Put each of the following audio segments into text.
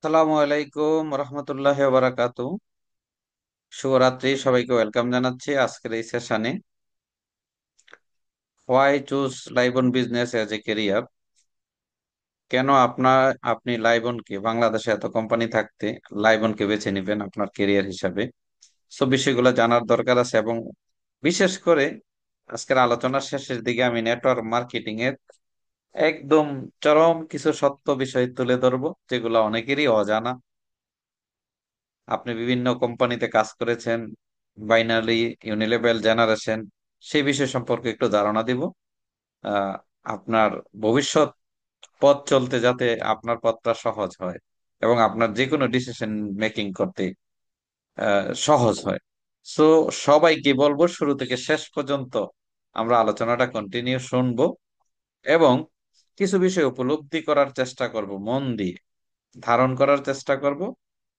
আসসালামু আলাইকুম রহমতুল্লাহ বারাকাতু। শুভরাত্রি, সবাইকে ওয়েলকাম জানাচ্ছি আজকের এই সেশনে। Why choose Laibon business as a career. কেন আপনি লাইবনকে, বাংলাদেশে এত কোম্পানি থাকতে লাইবনকে বেছে নেবেন আপনার কেরিয়ার হিসাবে? সব বিষয়গুলো জানার দরকার আছে, এবং বিশেষ করে আজকের আলোচনার শেষের দিকে আমি নেটওয়ার্ক মার্কেটিং এর একদম চরম কিছু সত্য বিষয় তুলে ধরবো, যেগুলো অনেকেরই অজানা। আপনি বিভিন্ন কোম্পানিতে কাজ করেছেন, বাইনারি, ইউনিলেভেল, জেনারেশন, সেই বিষয় সম্পর্কে একটু ধারণা দিব। আহ, আপনার ভবিষ্যৎ পথ চলতে যাতে আপনার পথটা সহজ হয় এবং আপনার যে কোনো ডিসিশন মেকিং করতে সহজ হয়। সো সবাইকে বলবো শুরু থেকে শেষ পর্যন্ত আমরা আলোচনাটা কন্টিনিউ শুনবো, এবং কিছু বিষয় উপলব্ধি করার চেষ্টা করব, মন দিয়ে ধারণ করার চেষ্টা করব,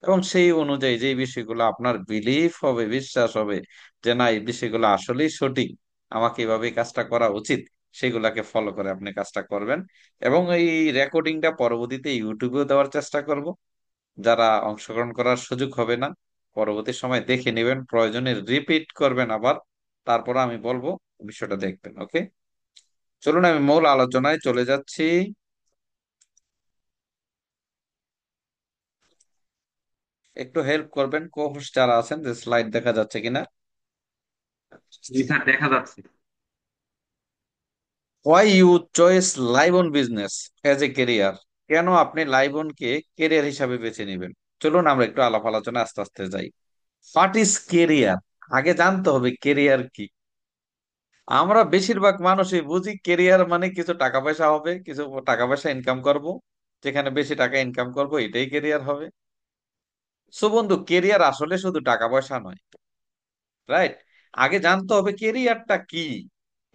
এবং সেই অনুযায়ী যে বিষয়গুলো আপনার বিলিফ হবে, বিশ্বাস হবে যে না এই বিষয়গুলো আসলেই সঠিক, আমাকে এভাবে কাজটা করা উচিত, সেগুলাকে ফলো করে আপনি কাজটা করবেন। এবং এই রেকর্ডিংটা পরবর্তীতে ইউটিউবেও দেওয়ার চেষ্টা করব। যারা অংশগ্রহণ করার সুযোগ হবে না, পরবর্তী সময় দেখে নেবেন, প্রয়োজনে রিপিট করবেন আবার, তারপর আমি বলবো, বিষয়টা দেখবেন। ওকে, চলুন আমি মূল আলোচনায় চলে যাচ্ছি। একটু হেল্প করবেন কো হোস্ট যারা আছেন, যে স্লাইড দেখা যাচ্ছে কিনা। জি স্যার, দেখা যাচ্ছে। Why you choice live on business as a career. কেন আপনি লাইভ অনকে কেরিয়ার হিসাবে বেছে নেবেন? চলুন আমরা একটু আলাপ আলোচনা আস্তে আস্তে যাই। What is career? আগে জানতে হবে কেরিয়ার কি। আমরা বেশিরভাগ মানুষই বুঝি কেরিয়ার মানে কিছু টাকা পয়সা হবে, কিছু টাকা পয়সা ইনকাম করব, যেখানে বেশি টাকা ইনকাম করব এটাই কেরিয়ার হবে। সো বন্ধু, কেরিয়ার আসলে শুধু টাকা পয়সা নয়, রাইট? আগে জানতে হবে কেরিয়ারটা কি।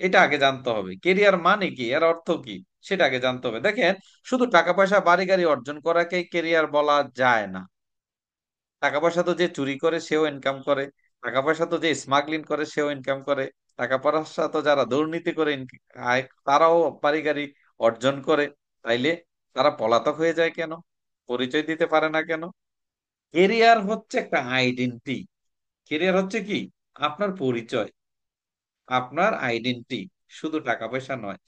এটা আগে জানতে হবে, কেরিয়ার মানে কি, এর অর্থ কি, সেটা আগে জানতে হবে। দেখেন, শুধু টাকা পয়সা বাড়ি গাড়ি অর্জন করাকে কেরিয়ার বলা যায় না। টাকা পয়সা তো যে চুরি করে সেও ইনকাম করে, টাকা পয়সা তো যে স্মাগলিং করে সেও ইনকাম করে, টাকা পয়সা তো যারা দুর্নীতি করে তারাও বাড়ি গাড়ি অর্জন করে। তাইলে তারা পলাতক হয়ে যায় কেন? পরিচয় দিতে পারে না কেন? কেরিয়ার হচ্ছে একটা আইডেন্টি। কেরিয়ার হচ্ছে কি? আপনার পরিচয়, আপনার আইডেন্টি, শুধু টাকা পয়সা নয়।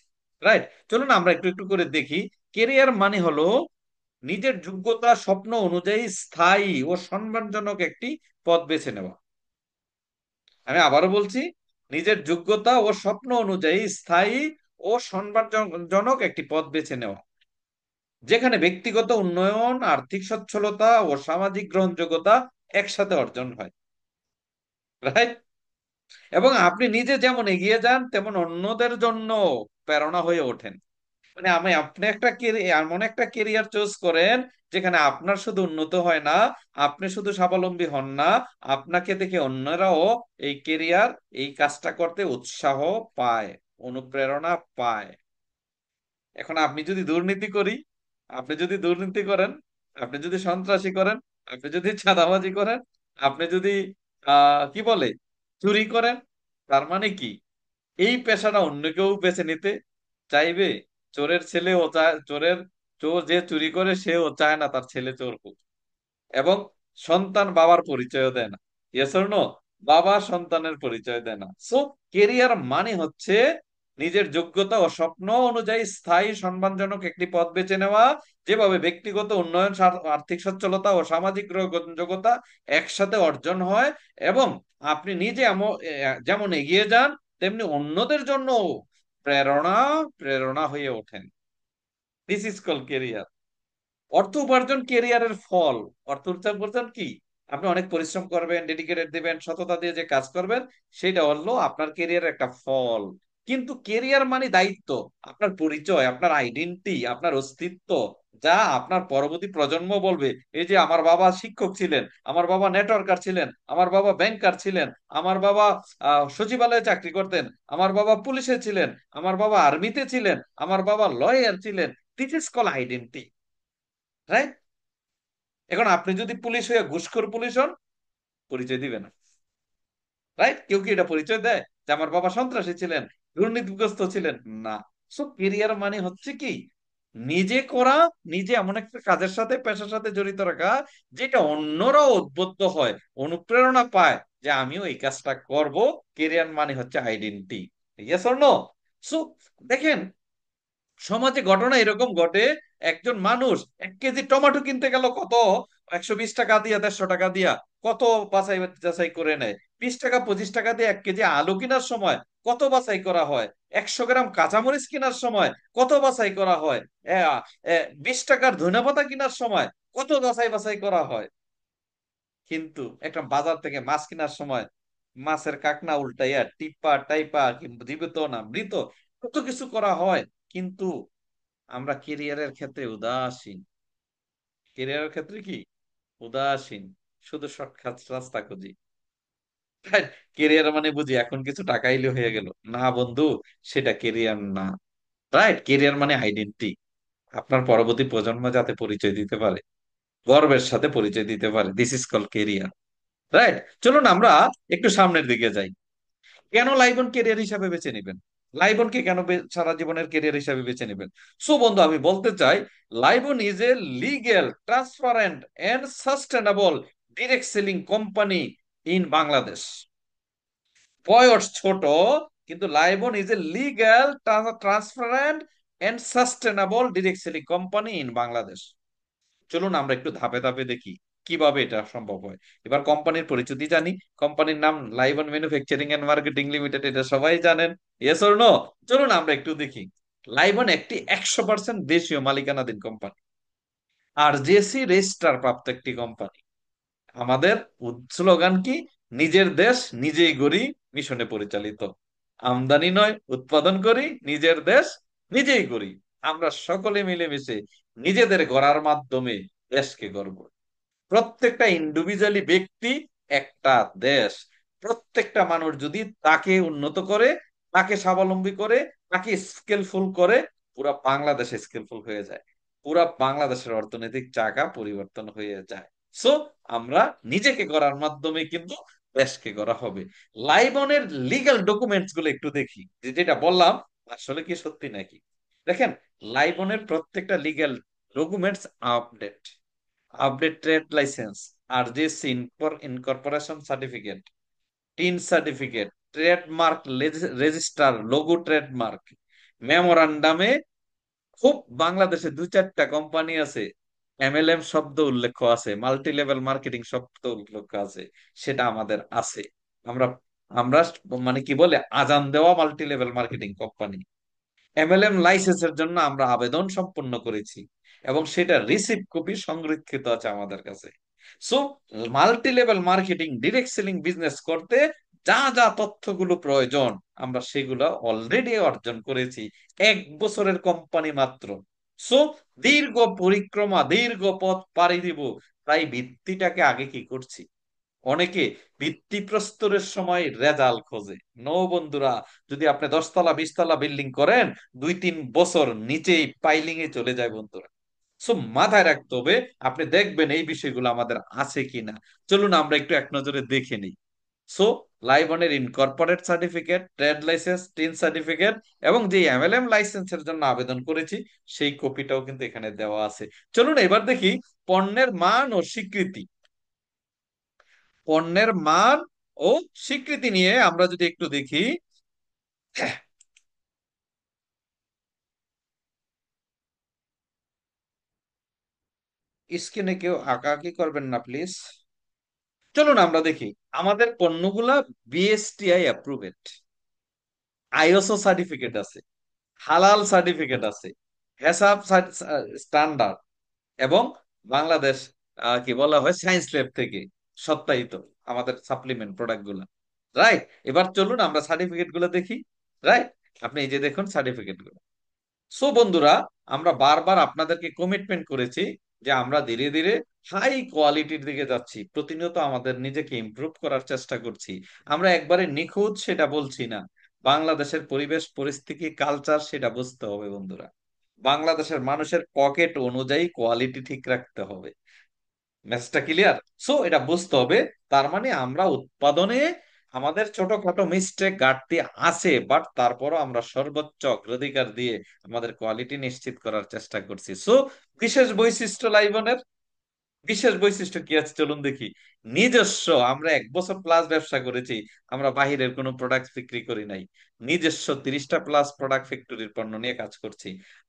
রাইট? চলুন আমরা একটু একটু করে দেখি। কেরিয়ার মানে হলো নিজের যোগ্যতা স্বপ্ন অনুযায়ী স্থায়ী ও সম্মানজনক একটি পথ বেছে নেওয়া। আমি আবারও বলছি, নিজের যোগ্যতা ও স্বপ্ন অনুযায়ী স্থায়ী ও সম্মানজনক একটি পথ বেছে নেওয়া, যেখানে ব্যক্তিগত উন্নয়ন, আর্থিক সচ্ছলতা ও সামাজিক গ্রহণযোগ্যতা একসাথে অর্জন হয়। রাইট? এবং আপনি নিজে যেমন এগিয়ে যান, তেমন অন্যদের জন্য প্রেরণা হয়ে ওঠেন। মানে আপনি একটা এমন একটা কেরিয়ার চুজ করেন যেখানে আপনার শুধু উন্নত হয় না, আপনি শুধু স্বাবলম্বী হন না, আপনাকে দেখে অন্যরাও এই কেরিয়ার, এই কাজটা করতে উৎসাহ পায়, অনুপ্রেরণা পায়। এখন আপনি যদি দুর্নীতি করি, আপনি যদি দুর্নীতি করেন, আপনি যদি সন্ত্রাসী করেন, আপনি যদি চাঁদাবাজি করেন, আপনি যদি কি বলে, চুরি করেন, তার মানে কি এই পেশাটা অন্য কেউ বেছে নিতে চাইবে? চোরের ছেলে ও চায়, চোর যে চুরি করে সেও চায় না তার ছেলে চোর হোক। এবং সন্তান বাবার পরিচয় দেয় না। Yes or no? বাবা সন্তানের পরিচয় দেয় না। সো কেরিয়ার মানে হচ্ছে নিজের যোগ্যতা ও স্বপ্ন অনুযায়ী স্থায়ী সম্মানজনক একটি পথ বেছে নেওয়া, যেভাবে ব্যক্তিগত উন্নয়ন, আর্থিক সচ্ছলতা ও সামাজিক গ্রহণযোগ্যতা একসাথে অর্জন হয়, এবং আপনি নিজে যেমন এগিয়ে যান, তেমনি অন্যদের জন্য প্রেরণা প্রেরণা হয়ে ওঠেন। This is call career. অর্থ উপার্জন কেরিয়ারের ফল। অর্থ উপার্জন কি? আপনি অনেক পরিশ্রম করবেন, ডেডিকেটেড দিবেন, সততা দিয়ে যে কাজ করবেন, সেটা হলো আপনার কেরিয়ারের একটা ফল। কিন্তু কেরিয়ার মানে দায়িত্ব, আপনার পরিচয়, আপনার আইডেন্টি, আপনার অস্তিত্ব, যা আপনার পরবর্তী প্রজন্ম বলবে এই যে আমার বাবা শিক্ষক ছিলেন, আমার বাবা নেটওয়ার্কার ছিলেন, আমার বাবা ব্যাংকার ছিলেন, আমার বাবা সচিবালয়ে চাকরি করতেন, আমার বাবা পুলিশে ছিলেন, আমার বাবা আর্মিতে ছিলেন, আমার বাবা লয়ার ছিলেন। This is call identity. Right? এখন আপনি যদি পুলিশ হয়ে ঘুষখোর পুলিশ হন, পরিচয় দিবে না। রাইট? কেউ কি এটা পরিচয় দেয় যে আমার বাবা সন্ত্রাসী ছিলেন, দুর্নীতিগ্রস্ত ছিলেন? না। সো কেরিয়ার মানে হচ্ছে কি, নিজে করা, নিজে এমন একটা কাজের সাথে, পেশার সাথে জড়িত রাখা, যেটা অন্যরাও উদ্বুদ্ধ হয়, অনুপ্রেরণা পায় যে আমিও এই কাজটা করব। কেরিয়ার মানে হচ্ছে identity. Yes or no? So দেখেন, সমাজে ঘটনা এরকম ঘটে, একজন মানুষ 1 কেজি টমেটো কিনতে গেল কত, 120 টাকা দিয়া, 150 টাকা দিয়া, কত বাছাই যাচাই করে নেয়। 20 টাকা 25 টাকা দিয়ে 1 কেজি আলু কেনার সময় কত বাছাই করা হয়। 100 গ্রাম কাঁচামরিচ কেনার সময় কত বাছাই করা হয়। 20 টাকার ধনেপাতা কেনার সময় কত বাছাই বাছাই করা হয়। কিন্তু একটা বাজার থেকে মাছ কেনার সময় মাছের কাকনা উল্টাইয়া টিপা টাইপা, কিংবা জীবিত না মৃত, কত কিছু করা হয়। কিন্তু আমরা কেরিয়ারের ক্ষেত্রে উদাসীন। কেরিয়ারের ক্ষেত্রে কি উদাসীন, শুধু শর্টকাট রাস্তা খুঁজি। কেরিয়ার মানে বুঝি এখন কিছু টাকা এলে হয়ে গেল। না বন্ধু, সেটা কেরিয়ার না। রাইট, কেরিয়ার মানে আইডেন্টি। আপনার পরবর্তী প্রজন্ম যাতে পরিচয় দিতে পারে, গর্বের সাথে পরিচয় দিতে পারে, this is call career. Right. চলুন আমরা একটু সামনের দিকে যাই। কেন লাইবন কেরিয়ার হিসাবে বেছে নেবেন? লাইবনকে কেন সারা জীবনের কেরিয়ার হিসাবে বেছে নেবেন? সো বন্ধু, আমি বলতে চাই, Laibon is a legal, transparent and sustainable direct selling company in Bangladesh. বয়স ছোট, কিন্তু Laibon is a legal, transparent and sustainable direct selling company in Bangladesh. চলুন আমরা একটু ধাপে ধাপে দেখি কিভাবে এটা সম্ভব হয়। এবার কোম্পানির পরিচিতি জানি। কোম্পানির নাম Liveon manufacturing and marketing limited, এটা সবাই জানেন। Yes or no? চলুন আমরা একটু দেখি। লাইভন একটি 100% দেশীয় মালিকানাধীন কোম্পানি, আর জেসি রেজিস্ট্রার প্রাপ্ত একটি কোম্পানি। আমাদের স্লোগান কি? নিজের দেশ নিজেই গড়ি, মিশনে পরিচালিত। আমদানি নয়, উৎপাদন করি, নিজের দেশ নিজেই গড়ি। আমরা সকলে মিলেমিশে নিজেদের গড়ার মাধ্যমে দেশকে গড়ব। প্রত্যেকটা ইন্ডিভিজুয়ালি ব্যক্তি একটা দেশ। প্রত্যেকটা মানুষ যদি তাকে উন্নত করে, তাকে স্বাবলম্বী করে, তাকে স্কিলফুল করে, পুরা বাংলাদেশ স্কিলফুল হয়ে যায়। পুরা বাংলাদেশের অর্থনৈতিক চাকা পরিবর্তন হয়ে যায়। সো আমরা নিজেকে করার মাধ্যমে কিন্তু দেশকে করা হবে। লাইবনের লিগ্যাল ডকুমেন্টস গুলো একটু দেখি, যে যেটা বললাম আসলে কি সত্যি নাকি। দেখেন, লাইবনের প্রত্যেকটা legal documents update. Update trade licence, RJC incorporation certificate, TIN certificate, trademark register, logo trademark, মেমোরান্ডামে খুব বাংলাদেশে 2-4টা কোম্পানি আছে, এমএলএম শব্দ উল্লেখ আছে, মাল্টি লেভেল মার্কেটিং শব্দ উল্লেখ আছে, সেটা আমাদের আছে। আমরা আমরা মানে কি বলে, আজান দেওয়া multi level marketing company. MLM লাইসেন্সের জন্য আমরা আবেদন সম্পন্ন করেছি, এবং সেটা রিসিভ কপি সংরক্ষিত আছে আমাদের কাছে। So multi level marketing, direct selling business করতে যা যা তথ্যগুলো প্রয়োজন, আমরা সেগুলো অলরেডি অর্জন করেছি। 1 বছরের কোম্পানি মাত্র। সো দীর্ঘ পরিক্রমা, দীর্ঘ পথ পাড়ি দিব, তাই ভিত্তিটাকে আগে কি করছি। অনেকে ভিত্তি প্রস্তরের সময় রেজাল্ট খোঁজে। নো বন্ধুরা, যদি আপনি 10 তলা 20 তলা বিল্ডিং করেন, 2-3 বছর নিচেই পাইলিং এ চলে যায় বন্ধুরা। সো মাথায় রাখতে হবে। আপনি দেখবেন এই বিষয়গুলো আমাদের আছে কিনা। চলুন আমরা একটু এক নজরে দেখে নিই। সো লাইবনের incorporate certificate, trade licence, TIN certificate, এবং যে এমএলএম লাইসেন্সের জন্য আবেদন করেছি, সেই কপিটাও কিন্তু এখানে দেওয়া আছে। চলুন এবার দেখি পণ্যের মান ও স্বীকৃতি। পণ্যের মান ও স্বীকৃতি নিয়ে আমরা যদি একটু দেখি। স্ক্রিনে কেউ আঁকাআঁকি করবেন না প্লিজ। চলুন আমরা দেখি। আমাদের পণ্যগুলা বিএসটিআই অ্যাপ্রুভেড, আইএসও সার্টিফিকেট আছে, হালাল সার্টিফিকেট আছে, হেসাব স্ট্যান্ডার্ড, এবং বাংলাদেশ কি বলা হয়, সায়েন্স ল্যাব থেকে সত্যায়িত আমাদের সাপ্লিমেন্ট প্রোডাক্ট গুলা। রাইট। এবার চলুন আমরা সার্টিফিকেট গুলো দেখি। রাইট। আপনি এই যে দেখুন সার্টিফিকেট গুলো। সো বন্ধুরা, আমরা বারবার আপনাদেরকে কমিটমেন্ট করেছি যে আমরা ধীরে ধীরে হাই কোয়ালিটির দিকে যাচ্ছি, প্রতিনিয়ত আমাদের নিজেকে ইমপ্রুভ করার চেষ্টা করছি। আমরা একবারে নিখুঁত সেটা বলছি না। বাংলাদেশের পরিবেশ পরিস্থিতি কালচার সেটা বুঝতে হবে বন্ধুরা। বাংলাদেশের মানুষের পকেট অনুযায়ী কোয়ালিটি ঠিক রাখতে হবে। মেসেজটা ক্লিয়ার? সো এটা বুঝতে হবে। তার মানে আমরা উৎপাদনে আমাদের ছোটখাটো মিস্টেক ঘাটতি আছে, বাট তারপরও আমরা সর্বোচ্চ অগ্রাধিকার দিয়ে আমাদের কোয়ালিটি নিশ্চিত করার চেষ্টা করছি। সো বিশেষ বৈশিষ্ট্য লাইবনের, বিশেষ বৈশিষ্ট্য কি আছে চলুন দেখি। নিজস্ব, আমরা 1 বছর প্লাস ব্যবসা করেছি, আমরা বাহিরের কোনো প্রোডাক্ট বিক্রি করি নাই। নিজস্ব 30টা প্লাস প্রোডাক্ট ফ্যাক্টরির পণ্য নিয়ে কাজ করছি।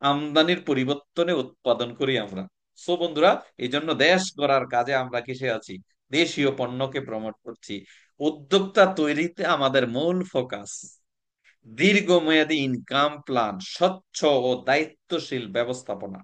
আমদানির পরিবর্তনে উৎপাদন করি আমরা। সো বন্ধুরা, এই জন্য দেশ গড়ার কাজে আমরা কিসে আছি? দেশীয় পণ্যকে প্রমোট করছি। উদ্যোক্তা তৈরিতে আমাদের মূল ফোকাস। দীর্ঘমেয়াদী ইনকাম প্ল্যান, স্বচ্ছ ও দায়িত্বশীল ব্যবস্থাপনা।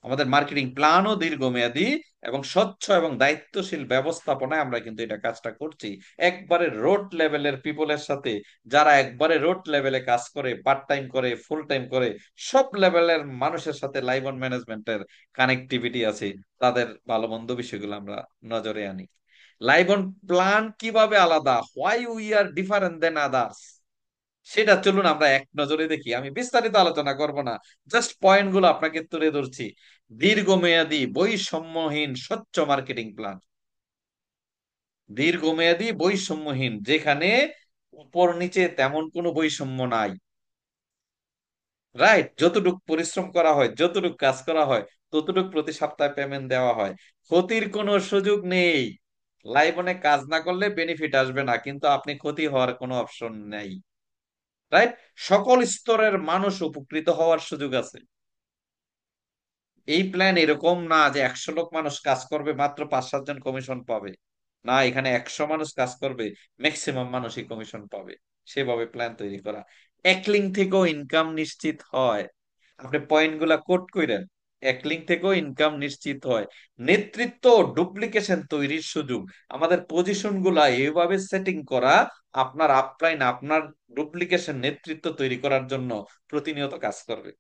আমাদের মার্কেটিং প্ল্যানও দীর্ঘমেয়াদী এবং স্বচ্ছ এবং দায়িত্বশীল ব্যবস্থাপনায় আমরা কিন্তু এটা কাজটা করছি। একবারে রোড লেভেলের পিপলের সাথে, যারা একবারে রোড লেভেলে কাজ করে, পার্ট টাইম করে, ফুল টাইম করে, সব লেভেলের মানুষের সাথে লাইভ অন ম্যানেজমেন্টের কানেক্টিভিটি আছে। তাদের ভালো মন্দ বিষয়গুলো আমরা নজরে আনি। লাইভ অন প্ল্যান কিভাবে আলাদা, why we are different than others, সেটা চলুন আমরা এক নজরে দেখি। আমি বিস্তারিত আলোচনা করব না, জাস্ট পয়েন্ট গুলো আপনাকে তুলে ধরছি। দীর্ঘমেয়াদী বৈষম্যহীন স্বচ্ছ মার্কেটিং প্ল্যান। দীর্ঘমেয়াদী বৈষম্যহীন, যেখানে উপর নিচে তেমন কোনো বৈষম্য নাই। রাইট, যতটুক পরিশ্রম করা হয়, যতটুক কাজ করা হয়, ততটুক প্রতি সপ্তাহে পেমেন্ট দেওয়া হয়। ক্ষতির কোনো সুযোগ নেই। লাইবনে কাজ না করলে বেনিফিট আসবে না, কিন্তু আপনি ক্ষতি হওয়ার কোনো অপশন নেই। রাইট, সকল স্তরের মানুষ উপকৃত হওয়ার সুযোগ আছে। এই প্ল্যান এরকম না যে 100 লোক মানুষ কাজ করবে, মাত্র 5-7 জন কমিশন পাবে। না, এখানে 100 মানুষ কাজ করবে, ম্যাক্সিমাম মানুষই কমিশন পাবে। সেভাবে প্ল্যান তৈরি করা। এক লিঙ্ক থেকেও ইনকাম নিশ্চিত হয়। আপনি পয়েন্ট গুলা কোট করেন। এক লিঙ্ক থেকেও ইনকাম নিশ্চিত হয়। নেতৃত্ব ডুপ্লিকেশন তৈরির সুযোগ। আমাদের পজিশন গুলা এইভাবে সেটিং করা, আপনার আপলাইন, আপনার ডুপ্লিকেশন নেতৃত্ব তৈরি করার জন্য প্রতিনিয়ত কাজ করবে,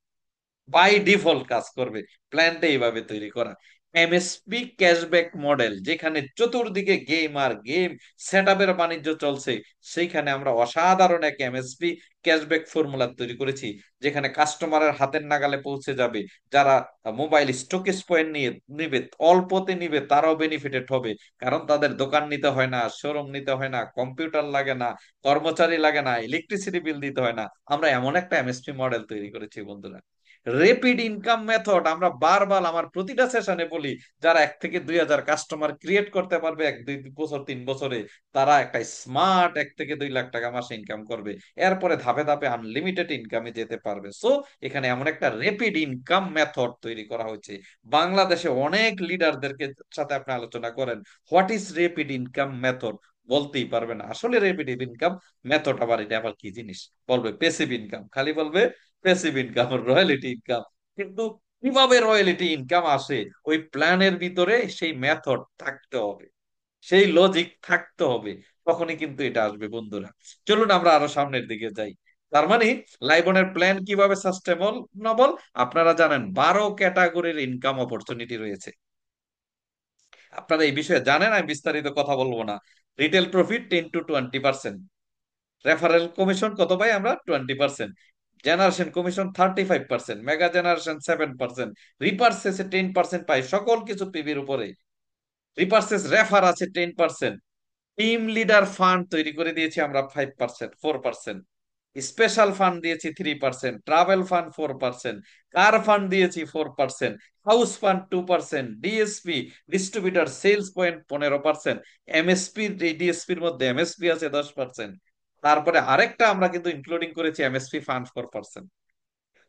বাই ডিফল্ট কাজ করবে। প্ল্যানটা এইভাবে তৈরি করা। এমএসপি ক্যাশব্যাক মডেল, যেখানে চতুর্দিকে গেম আর গেম সেটআপের বাণিজ্য চলছে, সেইখানে আমরা অসাধারণ এক এমএসপি ক্যাশব্যাক ফর্মুলা তৈরি করেছি, যেখানে কাস্টমারের হাতের নাগালে পৌঁছে যাবে। যারা মোবাইল স্টকেজ পয়েন্ট নিয়ে নিবে, অল্পতে নিবে, তারাও বেনিফিটেড হবে। কারণ তাদের দোকান নিতে হয় না, শোরুম নিতে হয় না, কম্পিউটার লাগে না, কর্মচারী লাগে না, ইলেকট্রিসিটি বিল দিতে হয় না। আমরা এমন একটা এমএসপি মডেল তৈরি করেছি বন্ধুরা। রেপিড ইনকাম মেথড, আমরা বারবার আমার প্রতিটা সেশনে বলি, যারা 1 থেকে 2 হাজার কাস্টমার ক্রিয়েট করতে পারবে 1-2 বছর 3 বছরে, তারা একটা স্মার্ট 1 থেকে 2 লাখ টাকা মাসে ইনকাম করবে। এরপরে ধাপে ধাপে আনলিমিটেড ইনকামে যেতে পারবে। সো এখানে এমন একটা রেপিড ইনকাম মেথড তৈরি করা হয়েছে। বাংলাদেশে অনেক লিডারদেরকে সাথে আপনি আলোচনা করেন, what is rapid income method, বলতেই পারবে না আসলে রেপিড ইনকাম মেথড আবার এটা আবার কি জিনিস। বলবে পেসিভ ইনকাম, খালি বলবে প্যাসিভ ইনকাম, রয়্যালিটি ইনকাম। কিন্তু কিভাবে রয়্যালিটি ইনকাম আসে, ওই প্ল্যানের ভিতরে সেই মেথড থাকতে হবে, সেই লজিক থাকতে হবে, তখনই কিন্তু এটা আসবে বন্ধুরা। চলুন আমরা আরো সামনের দিকে যাই। তার মানে লাইবনের প্ল্যান কিভাবে সাস্টেনেবল? আপনারা জানেন 12 ক্যাটাগরির ইনকাম অপরচুনিটি রয়েছে। আপনারা এই বিষয়ে জানেন, আমি বিস্তারিত কথা বলবো না। Retail profit 10 to 20%, referral commission কত পাই আমরা? 20%, জেনারেশন কমিশন 35%, মেগা জেনারেশন 7%, রিপার্সেসে 10% পাই, সকল কিছু পিবির উপরে। রিপার্সেস রেফার আছে 10%। টিম লিডার ফান্ড তৈরি করে দিয়েছি আমরা 5%, 4%। স্পেশাল ফান্ড দিয়েছি 3%, ট্রাভেল ফান্ড 4%, কার ফান্ড দিয়েছি 4%, house fund 2%, DSP distributor sales point 15%, MSP, ডিএসপির মধ্যে এমএসপি আছে 10%। তারপরে আরেকটা আমরা কিন্তু ইনক্লুডিং করেছি এমএসপি ফান্ড 4%।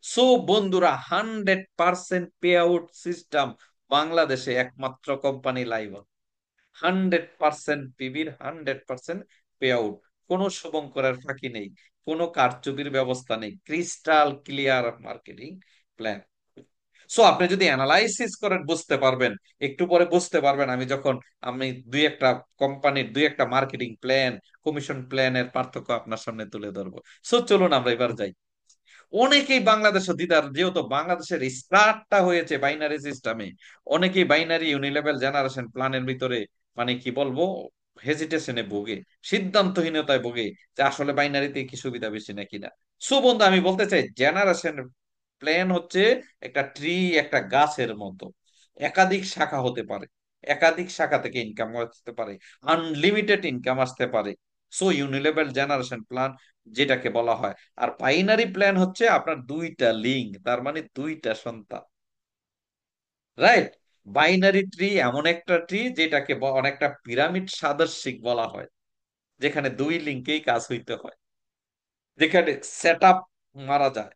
সো বন্ধুরা, 100% পে আউট সিস্টেম বাংলাদেশে একমাত্র কোম্পানি লাইভ। 100% পিবির 100% pay out. কোনো শুভঙ্করের ফাঁকি নেই, কোনো কারচুপির ব্যবস্থা নেই, crystal clear marketing plan. So আপনি যদি অ্যানালাইসিস করেন বুঝতে পারবেন, একটু পরে বুঝতে পারবেন, আমি দুই একটা কোম্পানির দুই একটা মার্কেটিং প্ল্যান, কমিশন প্ল্যানের পার্থক্য আপনার সামনে তুলে ধরবো। সো চলুন আমরা এবার যাই। অনেকেই বাংলাদেশে দিদার, যেহেতু বাংলাদেশের স্টার্টটা হয়েছে বাইনারি সিস্টেমে, অনেকেই বাইনারি ইউনিলেভেল জেনারেশন প্ল্যানের ভিতরে, মানে কি বলবো, হেজিটেশনে ভোগে, সিদ্ধান্তহীনতায় ভোগে, যে আসলে বাইনারিতে কি সুবিধা বেশি নাকি না। সো বন্ধু, আমি বলতে চাই জেনারেশন প্ল্যান হচ্ছে একটা ট্রি, একটা গাছের মতো, একাধিক শাখা হতে পারে। একাধিক শাখা থেকে ইনকাম আসতে পারে, আনলিমিটেড ইনকাম আসতে পারে। সো ইউনিলেভেল জেনারেশন প্ল্যান যেটাকে বলা হয়। আর বাইনারি প্ল্যান হচ্ছে আপনার দুইটা লিঙ্ক, তার মানে দুইটা সন্তান, রাইট? বাইনারি ট্রি এমন একটা ট্রি যেটাকে অনেকটা পিরামিড সাদৃশ্যিক বলা হয়, যেখানে দুই লিঙ্কেই কাজ হইতে হয়, যেখানে সেট আপ মারা যায়,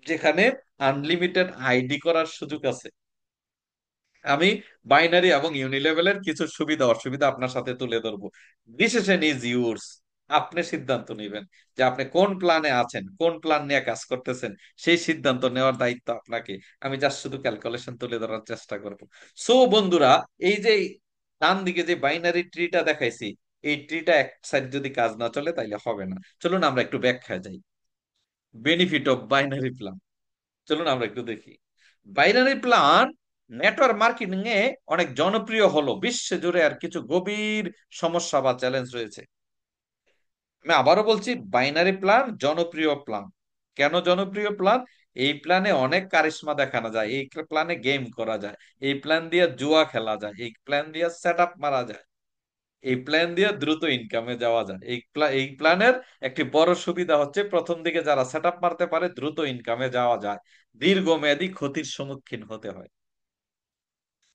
যেখানে আনলিমিটেড আইডি করার সুযোগ আছে। আমি বাইনারি এবং ইউনিলেভেলের কিছু সুবিধা অসুবিধা আপনার সাথে তুলে ধরবো। Decision is yours. আপনি সিদ্ধান্ত নেবেন যে আপনি কোন প্ল্যানে আছেন, কোন প্ল্যান নিয়ে কাজ করতেছেন, সেই সিদ্ধান্ত নেওয়ার দায়িত্ব আপনাকে। আমি জাস্ট শুধু ক্যালকুলেশন তুলে ধরার চেষ্টা করব। সো বন্ধুরা, এই যে ডান দিকে যে বাইনারি ট্রিটা দেখাইছি, এই ট্রিটা এক সাইড যদি কাজ না চলে তাইলে হবে না। চলুন আমরা একটু ব্যাখ্যায় যাই। বেনিফিট অফ বাইনারি প্ল্যান, চলুন আমরা একটু দেখি। বাইনারি প্ল্যান নেটওয়ার্ক মার্কেটিং এ অনেক জনপ্রিয় হলো বিশ্ব জুড়ে, আর কিছু গভীর সমস্যা বা চ্যালেঞ্জ রয়েছে। আমি আবারও বলছি, বাইনারি প্ল্যান জনপ্রিয় প্ল্যান। কেন জনপ্রিয় প্ল্যান? এই প্ল্যানে অনেক কারিশমা দেখানো যায়, এই প্ল্যানে গেম করা যায়, এই প্ল্যান দিয়ে জুয়া খেলা যায়, এই প্ল্যান দিয়ে সেট আপ মারা যায়, এই প্ল্যান দিয়ে দ্রুত ইনকামে যাওয়া যায়। এই প্ল্যানের একটি বড় সুবিধা হচ্ছে প্রথম দিকে যারা সেট আপ মারতে পারে দ্রুত ইনকামে যাওয়া যায়, দীর্ঘমেয়াদী ক্ষতির সম্মুখীন হতে হয়।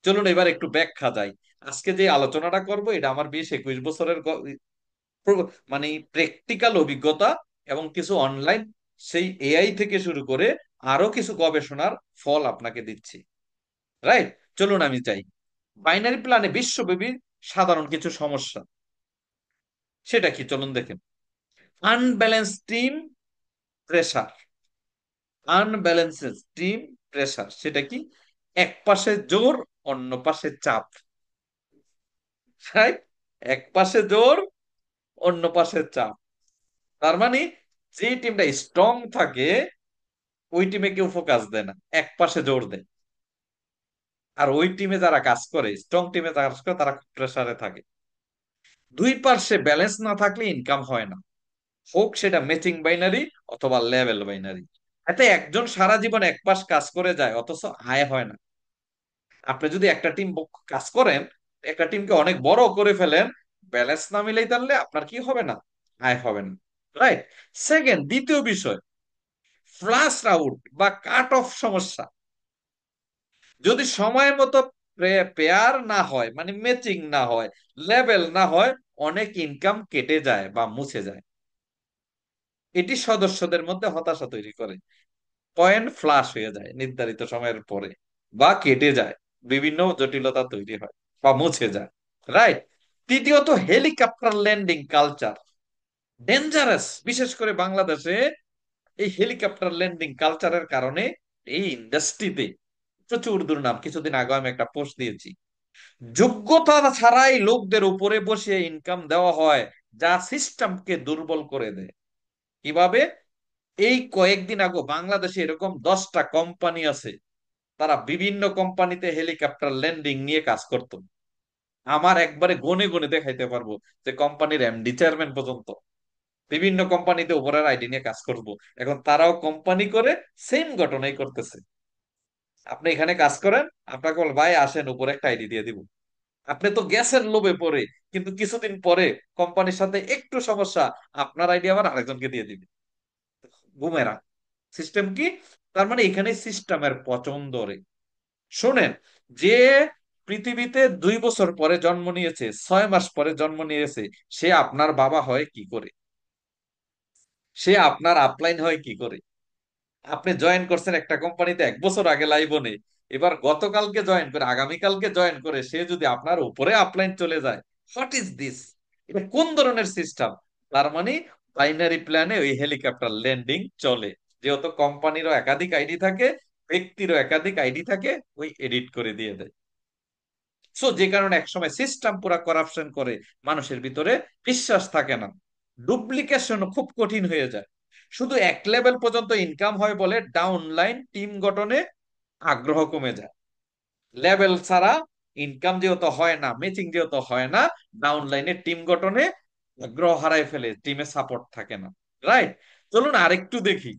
চলুন এবার একটু ব্যাখ্যা যাই। আজকে যে আলোচনাটা করব এটা আমার 20-21 বছরের মানে প্র্যাকটিক্যাল অভিজ্ঞতা এবং কিছু অনলাইন, সেই এআই থেকে শুরু করে আরো কিছু গবেষণার ফল আপনাকে দিচ্ছি, রাইট? চলুন আমি যাই। বাইনারি প্ল্যানে বিশ্বব্যাপী সাধারণ কিছু সমস্যা, সেটা কি চলুন দেখেন। Unbalance team pressure, unbalance team pressure সেটা কি? এক পাশে জোর, অন্য পাশে চাপ, রাইট? এক পাশে জোর, অন্য পাশে চাপ। তার মানে যে টিমটা স্ট্রং থাকে ওই টিমে কেউ ফোকাস দেয় না, এক পাশে জোর দেয়। আর ওই টিমে যারা কাজ করে, স্ট্রং টিমে যারা কাজ করে, তারা খুব প্রেসারে থাকে। দুই পাশে ব্যালেন্স না থাকলে ইনকাম হয় না, হোক সেটা ম্যাচিং বাইনারি অথবা লেভেল বাইনারি। এতে একজন সারা জীবন এক পাশ কাজ করে যায় অথচ আয় হয় না। আপনি যদি একটা টিম কাজ করেন, একটা টিমকে অনেক বড় করে ফেলেন, ব্যালেন্স না মিলাই তাহলে আপনার কি হবে না? আয় হবে না, রাইট? সেকেন্ড, দ্বিতীয় বিষয়, ফ্লাশ আউট বা কাট অফ সমস্যা। যদি সময় মতো পেয়ার না হয়, মানে ম্যাচিং না হয়, লেভেল না হয়, অনেক ইনকাম কেটে যায় বা মুছে যায়। এটি সদস্যদের মধ্যে হতাশা তৈরি করে, পয়েন্ট ফ্লাশ হয়ে যায় নির্ধারিত সময়ের পরে, বা কেটে যায়, বিভিন্ন জটিলতা তৈরি হয় বা মুছে যায়, রাইট? তৃতীয়ত, হেলিকপ্টার ল্যান্ডিং কালচার ডেঞ্জারাস। বিশেষ করে বাংলাদেশে এই হেলিকপ্টার ল্যান্ডিং কালচারের কারণে এই ইন্ডাস্ট্রিতে প্রচুর দুর্নাম। কিছুদিন আগে আমি একটা পোস্ট দিয়েছি, যোগ্যতা ছাড়াই লোকদের উপরে বসিয়ে ইনকাম দেওয়া হয়, যা সিস্টেমকে দুর্বল করে দেয়। কিভাবে? এই কয়েকদিন আগে বাংলাদেশে এরকম 10টা কোম্পানি আছে, তারা বিভিন্ন কোম্পানিতে হেলিকপ্টার ল্যান্ডিং নিয়ে কাজ করত। আমার একবারে গনে গনে দেখাইতে পারবো যে কোম্পানির এমডি চেয়ারম্যান পর্যন্ত বিভিন্ন কোম্পানিতে উপরের আইডি নিয়ে কাজ করব। এখন তারাও কোম্পানি করে সেম ঘটনাই করতেছে। আপনি এখানে কাজ করেন, আপনাকে বল ভাই আসেন উপরে একটা আইডি দিয়ে দিব, আপনি তো গেছেন লোভে পড়ে, কিন্তু কিছুদিন পরে কোম্পানির সাথে একটু সমস্যা, আপনার আইডি আবার আরেকজনকে দিয়ে দিবে। বুমেরা সিস্টেম কি? তার মানে এখানে সিস্টেমের পচন ধরে। শোনেন, যে পৃথিবীতে 2 বছর পরে জন্ম নিয়েছে, 6 মাস পরে জন্ম নিয়েছে, সে আপনার বাবা হয় কি করে? সে আপনার আপলাইন হয় কি করে? আপনি জয়েন করছেন একটা কোম্পানিতে 1 বছর আগে লাইবনে, এবার গতকালকে জয়েন করে, আগামীকালকে জয়েন করে সে যদি আপনার উপরে আপলাইন চলে যায়, হোয়াট ইজ দিস? এটা কোন ধরনের সিস্টেম? তার মানে বাইনারি প্ল্যানে ওই হেলিকপ্টার ল্যান্ডিং চলে, যেহেতু কোম্পানিরও একাধিক আইডি থাকে, ব্যক্তিরও একাধিক আইডি থাকে, ওই এডিট করে দিয়ে দেয়। সো যে কারণে একসময় সিস্টেম পুরা করাপশন করে, মানুষের ভিতরে বিশ্বাস থাকে না, ডুপ্লিকেশন খুব কঠিন হয়ে যায়। শুধু এক লেভেল পর্যন্ত ইনকাম হয় বলে ডাউনলাইন টিম গঠনে আগ্রহ কমে যায়। লেভেল ছাড়া ইনকাম যেহেতু হয় না, ম্যাচিং যেহেতু হয় না, ডাউনলাইনে টিম গঠনে আগ্রহ হারায় ফেলে, টিমে সাপোর্ট থাকে না, রাইট? চলুন আরেকটু দেখি।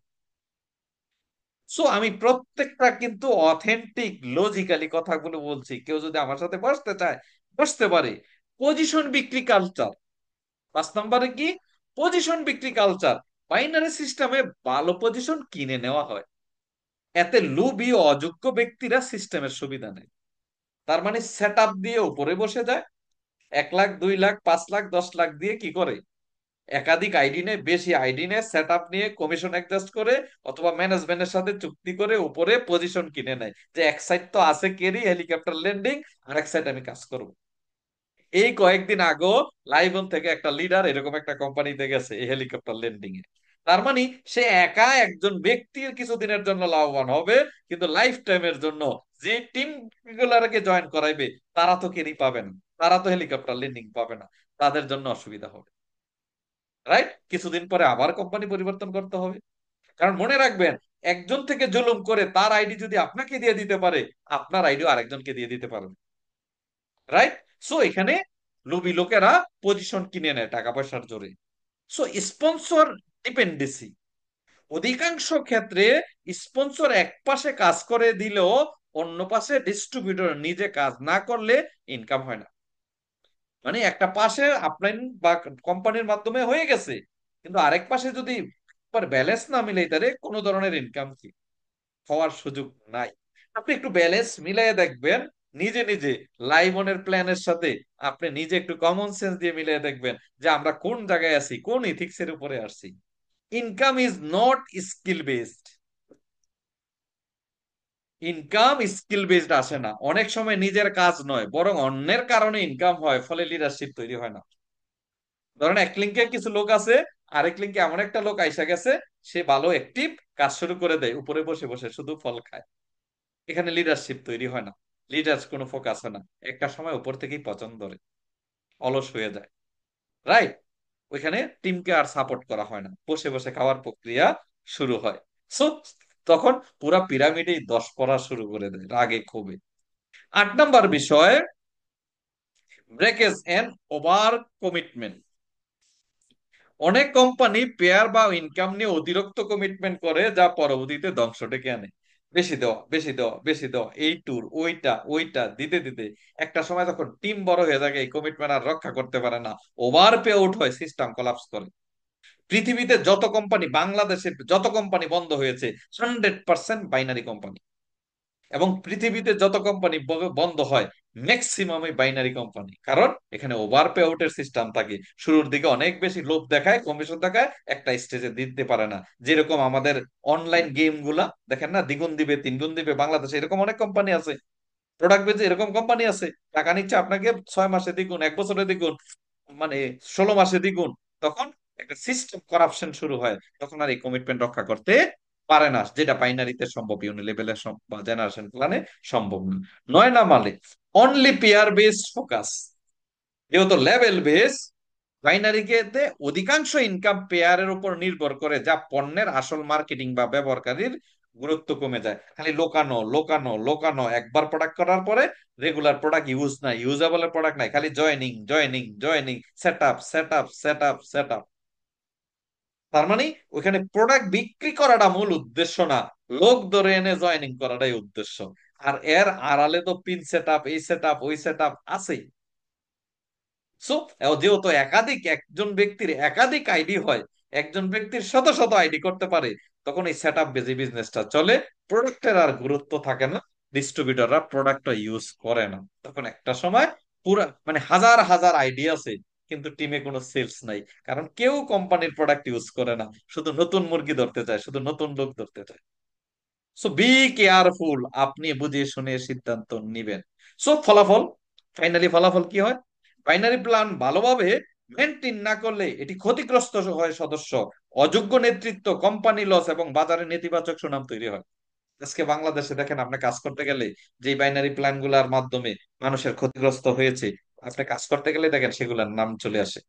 সো আমি প্রত্যেকটা কিন্তু অথেন্টিক লজিক্যালি কথাগুলো বলছি, কেউ যদি আমার সাথে বসতে চায় বসতে পারে। পজিশন বিক্রি কালচার, 5 নম্বরে কি? পজিশন বিক্রি কালচার। বাইনারি সিস্টেমে ভালো পজিশন কিনে নেওয়া হয়, এতে লোভী ও অযোগ্য ব্যক্তিরা সিস্টেমের সুবিধা নেয়। তার মানে সেট আপ দিয়ে উপরে বসে যায়, 1 লাখ 2 লাখ 5 লাখ 10 লাখ দিয়ে কি করে একাধিক আইডি নেয়, বেশি আইডি নেয়, সেট আপ নিয়ে কমিশন অ্যাডজাস্ট করে অথবা ম্যানেজমেন্টের সাথে চুক্তি করে উপরে পজিশন কিনে নেয়, যে এক সাইড তো আছে কেরি হেলিকপ্টার ল্যান্ডিং, আর এক সাইড আমি কাজ করব। এই কয়েকদিন আগেও লাইবন থেকে একটা লিডার এরকম একটা কোম্পানিতে গেছে এই হেলিকপ্টার ল্যান্ডিং এ। তার মানে সে একা একজন ব্যক্তির কিছুদিনের জন্য লাভবান হবে, কিন্তু লাইফ টাইমের জন্য যে টিম গুলারকে জয়েন করাইবে তারা তো কেরি পাবে না, তারা তো হেলিকপ্টার ল্যান্ডিং পাবে না, তাদের জন্য অসুবিধা হবে। রাইট? কিছুদিন পরে আবার কোম্পানি পরিবর্তন করতে হবে। কারণ মনে রাখবেন, একজন থেকে জুলুম করে তার আইডি যদি আপনাকে দিয়ে দিতে পারে, আপনার আইডিও আরেকজনকে দিয়ে দিতে পারবে। রাইট? সো এখানে লোভী লোকেরা পজিশন কিনে নেয় টাকা পয়সার জোরে। সো স্পন্সর ডিপেন্ডেন্সি, অধিকাংশ ক্ষেত্রে স্পন্সর এক পাশে কাজ করে দিলেও অন্য পাশে ডিস্ট্রিবিউটর নিজে কাজ না করলে ইনকাম হয় না। মানে একটা পাশে আপনার বা কোম্পানির মাধ্যমে হয়ে গেছে, কিন্তু আরেক পাশে যদি ব্যালেন্স না মিলে তারে কোনো ধরনের ইনকাম কি হওয়ার সুযোগ নাই। আপনি একটু ব্যালেন্স মিলিয়ে দেখবেন নিজে নিজে, লাইবনের প্ল্যানের সাথে আপনি নিজে একটু কমন সেন্স দিয়ে মিলিয়ে দেখবেন যে আমরা কোন জায়গায় আছি, কোন ইথিক্স এর উপরে আসছি। Income is not skill based, income skill based আসে না, অনেক সময় নিজের কাজ নয় বরং অন্যের কারণে ইনকাম হয়, ফলে লিডারশিপ তৈরি হয় না। ধরেন এক লিঙ্কে কিছু লোক আছে, আরেক লিঙ্কে এমন একটা লোক আইসা গেছে, সে ভালো অ্যাক্টিভ, কাজ শুরু করে দেয়, উপরে বসে বসে শুধু ফল খায়। এখানে লিডারশিপ তৈরি হয় না, লিডার কোনো ফোকাস হয় না, একটা সময় উপর থেকেই পছন্দ ধরে, অলস হয়ে যায়। রাইট? ওইখানে টিমকে আর সাপোর্ট করা হয় না, বসে বসে খাওয়ার প্রক্রিয়া শুরু হয়। সো তখন পুরা পিরামিডেই দশ পড়া শুরু করে দেয় রাগে ক্ষোভে। 8 নম্বর বিষয়, ব্রেকেজ এন্ড ওভার কমিটমেন্ট। অনেক কোম্পানি পেয়ার বা ইনকাম নিয়ে অতিরিক্ত কমিটমেন্ট করে, যা পরবর্তীতে ধ্বংস ডেকে আনে। বেশি দেওয়া, বেশি দেওয়া, বেশি দেওয়া, এই ট্যুর ওইটা ওইটা দিতে দিতে একটা সময় যখন টিম বড় হয়ে যায়, এই কমিটমেন্ট আর রক্ষা করতে পারে না, ওভার পে আউট হয়, সিস্টেম কলাপস করে। পৃথিবীতে যত কোম্পানি, বাংলাদেশে যত কোম্পানি বন্ধ হয়েছে, 100% বাইনারি কোম্পানি। এবং পৃথিবীতে যত কোম্পানি বন্ধ হয়, ম্যাক্সিমামই বাইনারি কোম্পানি, কারণ এখানে ওভার পে আউটের সিস্টেম থাকে। শুরুর দিকে অনেক বেশি লোভ দেখায়, কমিশন দেখায়, একটা স্টেজে দিতে পারে না। যেরকম আমাদের অনলাইন গেম গুলা দেখেন না, দ্বিগুণ দিবে, তিনগুণ দিবে, বাংলাদেশে এরকম অনেক কোম্পানি আছে। প্রোডাক্ট বেচে এরকম কোম্পানি আছে, টাকা নিচ্ছে আপনাকে 6 মাসে দ্বিগুণ, 1 বছরে দ্বিগুণ, মানে 16 মাসে দ্বিগুণ। তখন একটা সিস্টেম করাপশন শুরু হয়, তখন আর এই কমিটমেন্ট রক্ষা করতে পারে না, যেটা বাইনারিতে সম্ভব, ইউনিলেভেলে বা জেনারেশন প্ল্যানে সম্ভব না। 9 নম্বরে, অনলি পেয়ার বেসড ফোকাস। যেহেতু লেভেল বেস, বাইনারিতে অধিকাংশ ইনকাম পেয়ারের উপর নির্ভর করে, যা পণ্যের আসল মার্কেটিং বা ব্যবহারকারীর গুরুত্ব কমে যায়। খালি লোকানো লোকানো লোকানো, একবার প্রোডাক্ট করার পরে রেগুলার প্রোডাক্ট ইউজ নাই, ইউজেবল প্রোডাক্ট নাই, খালি joining joining joining, set up set up set up set up. তার মানে ওইখানে প্রোডাক্ট বিক্রি করাটা মূল উদ্দেশ্য না, লোক ধরে এনে জয়নিং করাটাই উদ্দেশ্য। আর এর আড়ালে তো পিন সেট আপ, এই সেট আপ, ওই সেট আপ আছেই। সো যেহেতু একজন ব্যক্তির একাধিক আইডি হয়, একজন ব্যক্তির শত শত আইডি করতে পারে, তখন এই সেট আপ বেজে বিজনেসটা চলে, প্রোডাক্টের আর গুরুত্ব থাকে না, ডিস্ট্রিবিউটররা প্রোডাক্টটা ইউজ করে না। তখন একটা সময় পুরা মানে হাজার হাজার আইডি আছে, কিন্তু টিমে কোনো সেলস নাই, কারণ কেউ কোম্পানির প্রোডাক্ট ইউজ করে না, শুধু নতুন মুরগি ধরতে চায়, শুধু নতুন লোক ধরতে চায়। সো বি কেয়ারফুল, আপনি বুঝে শুনে সিদ্ধান্ত নিবেন। সো ফলাফল, ফাইনালি ফলাফল কি হয়? বাইনারি প্ল্যান ভালোভাবে মেনটেন না করলে এটি ক্ষতিগ্রস্ত হয় সদস্য, অযোগ্য নেতৃত্ব, কোম্পানি লস এবং বাজারে নেতিবাচক সুনাম তৈরি হয়। আজকে বাংলাদেশে দেখেন, আপনি কাজ করতে গেলে যে বাইনারি প্ল্যান গুলার মাধ্যমে মানুষের ক্ষতিগ্রস্ত হয়েছে, আপনি কাজ করতে গেলে দেখেন সেগুলোর নাম চলে আসে,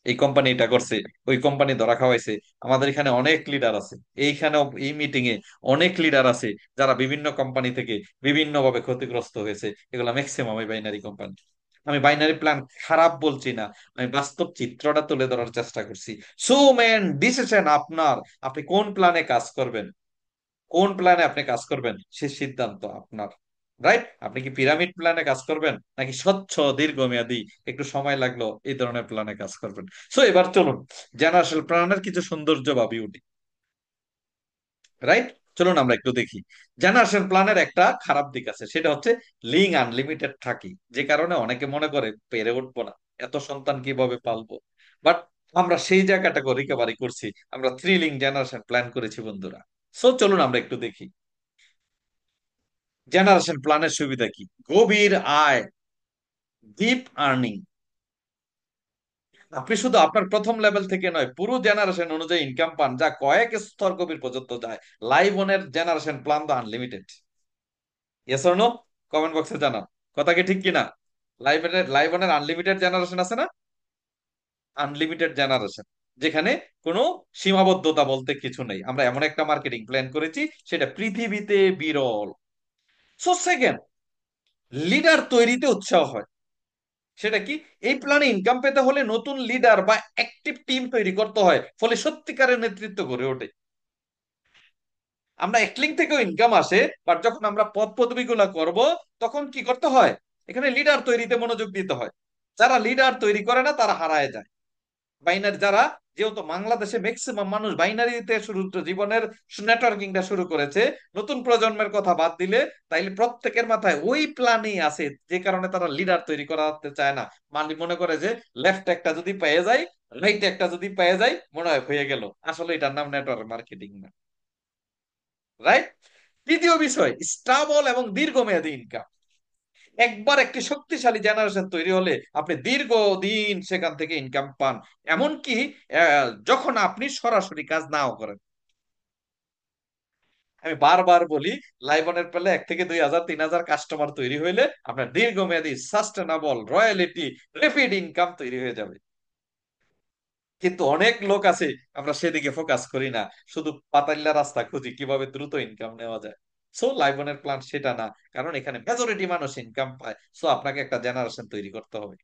এই কোম্পানি এটা করছে, ওই কোম্পানি ধরা খাওয়াইছে। আমাদের এখানে অনেক লিডার আছে, এইখানেও এই মিটিং এ অনেক লিডার আছে, যারা বিভিন্ন কোম্পানি থেকে বিভিন্ন ভাবে ক্ষতিগ্রস্ত হয়েছে, এগুলো ম্যাক্সিমাম ওই বাইনারি কোম্পানি। আমি বাইনারি প্ল্যান খারাপ বলছি না, আমি বাস্তব চিত্রটা তুলে ধরার চেষ্টা করছি। সো ম্যান, ডিসিশন আপনার, আপনি কোন প্ল্যানে কাজ করবেন। কোন প্ল্যানে আপনি কাজ করবেন সে সিদ্ধান্ত আপনার। রাইট? আপনি কি পিরামিড প্ল্যানে কাজ করবেন, নাকি স্বচ্ছ দীর্ঘমেয়াদী একটু সময় লাগলো এই ধরনের প্ল্যানে কাজ করবেন? সো এবার চলুন জেনারেশন প্ল্যানের কিছু সৌন্দর্য বা বিউটি। রাইট? চলুন আমরা একটু দেখি। জেনারেশন প্ল্যানের একটা খারাপ দিক আছে, সেটা হচ্ছে লিং আনলিমিটেড থাকি, যে কারণে অনেকে মনে করে পেরে উঠবো না, এত সন্তান কিভাবে পালবো। বাট আমরা সেই জায়গাটাকে রিকভারি করছি, আমরা থ্রিলিং জেনারেশন প্ল্যান করেছি বন্ধুরা। সো চলুন আমরা একটু দেখি জেনারেশন প্ল্যানের সুবিধা কি। গভীর আয়, ডিপ আর্নিং। আপনি শুধু আপনার প্রথম লেভেল থেকে নয়, পুরো জেনারেশন অনুযায়ী ইনকাম পান, যা কয়েক স্তর গভীর পর্যন্ত যায়। লাইভ অনের জেনারেশন প্ল্যান তো unlimited. Yes or no? Comment বক্সে জানান কথা কি ঠিক কিনা। লাইভ অনের আনলিমিটেড জেনারেশন আছে না? আনলিমিটেড জেনারেশন, যেখানে কোনো সীমাবদ্ধতা বলতে কিছু নেই। আমরা এমন একটা মার্কেটিং প্ল্যান করেছি, সেটা পৃথিবীতে বিরল। সো সেকেন্ড, লিডার তৈরিতে উৎসাহ হয়। সেটা কি? এই প্ল্যানে ইনকাম পেতে হলে নতুন লিডার বা অ্যাক্টিভ টিম তৈরি করতে হয়, ফলে সত্যিকারের নেতৃত্ব গড়ে ওঠে। আমরা এক লিঙ্ক থেকেও ইনকাম আসে, বাট যখন আমরা পদ পদবি গুলা করবো, তখন কি করতে হয়? এখানে লিডার তৈরিতে মনোযোগ দিতে হয়। যারা লিডার তৈরি করে না তারা হারায় যায়। বাইনারি যারা, যেহেতু বাংলাদেশে ম্যাক্সিমাম মানুষ বাইনারিতে শুরু জীবনের নেটওয়ার্কিংটা শুরু করেছে, নতুন প্রজন্মের কথা বাদ দিলে, তাইলে প্রত্যেকের মাথায় ওই প্ল্যানই আছে, যে কারণে তারা লিডার তৈরি করাতে চায় না। মানে মনে করে যে লেফট একটা যদি পেয়ে যায়, রাইট একটা যদি পেয়ে যায়, মনে হয় হয়ে গেল। আসলে এটার নাম নেটওয়ার্ক মার্কেটিং না। রাইট? তৃতীয় বিষয়, স্টাবল এবং দীর্ঘমেয়াদী ইনকাম। একবার একটি শক্তিশালী জেনারেশন তৈরি হলে আপনি দীর্ঘদিন সেখান থেকে ইনকাম পান। এমনকি যখন আপনি সরাসরি কাজ নাও করেন। আমি বারবার বলি, লাইবনের পেলে 1 থেকে 2 হাজার 3 হাজার কাস্টমার তৈরি হইলে আপনার দীর্ঘমেয়াদী সাস্টেনেবল রয়্যালিটি রেপিড ইনকাম তৈরি হয়ে যাবে। কিন্তু অনেক লোক আছে, আমরা সেদিকে ফোকাস করি না, শুধু পাতাল্লা রাস্তা খুঁজি কিভাবে দ্রুত ইনকাম নেওয়া যায়। সো লাইবনের প্ল্যান সেটা না, কারণ এখানে মেজরিটি মানুষ ইনকাম পায়। সো আপনাকে একটা জেনারেশন তৈরি করতে হবে।